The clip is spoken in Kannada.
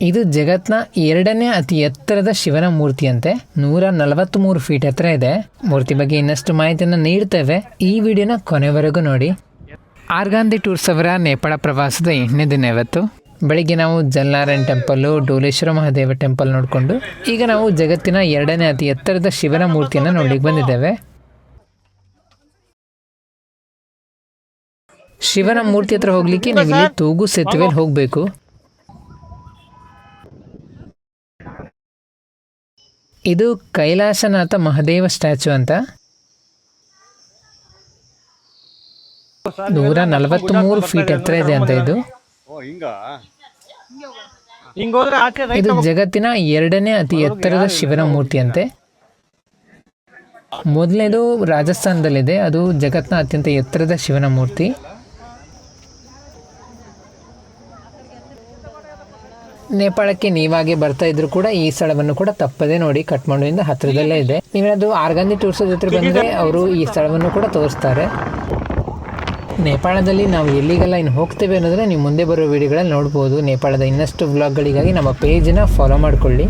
ಇದು ಜಗತ್ನ 2ನೇ ಅತಿ ಎತ್ತರದ ಶಿವನ ಮೂರ್ತಿಯಂತೆ 143 ಫೀಟ್ ಎತ್ತರ ಇದೆ. ಮೂರ್ತಿ ಬಗ್ಗೆ ಇನ್ನಷ್ಟು ಮಾಹಿತಿಯನ್ನು ನೀಡ್ತೇವೆ, ಈ ವಿಡಿಯೋನ ಕೊನೆವರೆಗೂ ನೋಡಿ. ಆರ್ಗಾಂದಿ ಟೂರ್ಸ್ ಅವರ ನೇಪಾಳ ಪ್ರವಾಸದ 8ನೇ ದಿನ ಇವತ್ತು. ಬೆಳಿಗ್ಗೆ ನಾವು ಜಲ್ನಾರಾಯಣ್ ಟೆಂಪಲ್ಲು, ಡೋಲೇಶ್ವರ ಮಹಾದೇವ ಟೆಂಪಲ್ ನೋಡಿಕೊಂಡು ಈಗ ನಾವು ಜಗತ್ತಿನ 2ನೇ ಅತಿ ಎತ್ತರದ ಶಿವನ ಮೂರ್ತಿಯನ್ನು ನೋಡ್ಲಿಕ್ಕೆ ಬಂದಿದ್ದೇವೆ. ಶಿವನ ಮೂರ್ತಿ ಹತ್ರ ಹೋಗ್ಲಿಕ್ಕೆ ನೀವು ಇಲ್ಲಿ ತೂಗು ಸೇತುವೆಯಲ್ಲಿ ಹೋಗಬೇಕು. ಇದು ಕೈಲಾಸನಾಥ ಮಹಾದೇವ ಸ್ಟ್ಯಾಚು ಅಂತ. 143 ಫೀಟ್ ಎತ್ತರ ಇದೆ ಅಂತ ಇದು. ಇದು ಜಗತ್ತಿನ 2ನೇ ಅತಿ ಎತ್ತರದ ಶಿವನ ಮೂರ್ತಿ ಅಂತೆ. ಮೊದಲನೇದು ರಾಜಸ್ಥಾನದಲ್ಲಿದೆ, ಅದು ಜಗತ್ನ ಅತ್ಯಂತ ಎತ್ತರದ ಶಿವನ ಮೂರ್ತಿ. ನೇಪಾಳಕ್ಕೆ ನೀವಾಗೆ ಬರ್ತಾ ಇದ್ರು ಕೂಡ ಈ ಸ್ಥಳವನ್ನು ಕೂಡ ತಪ್ಪದೆ ನೋಡಿ. ಕಠ್ಮಂಡುವಿಂದ ಹತ್ತಿರದಲ್ಲೇ ಇದೆ. ನೀವೇನಾದ್ರು ಆರ್ಗಾಂದಿ ಟೂರ್ಸ್ ಜೊತೆ ಬಂದರೆ ಅವರು ಈ ಸ್ಥಳವನ್ನು ಕೂಡ ತೋರಿಸ್ತಾರೆ. ನೇಪಾಳದಲ್ಲಿ ನಾವು ಎಲ್ಲಿಗೆಲ್ಲ ಇನ್ನು ಹೋಗ್ತೇವೆ ಅನ್ನೋದನ್ನ ನೀವು ಮುಂದೆ ಬರೋ ವಿಡಿಯೋಗಳಲ್ಲಿ ನೋಡ್ಬೋದು. ನೇಪಾಳದ ಇನ್ನಷ್ಟು ವ್ಲಾಗ್ಗಳಿಗಾಗಿ ನಮ್ಮ ಪೇಜನ್ನ ಫಾಲೋ ಮಾಡಿಕೊಳ್ಳಿ.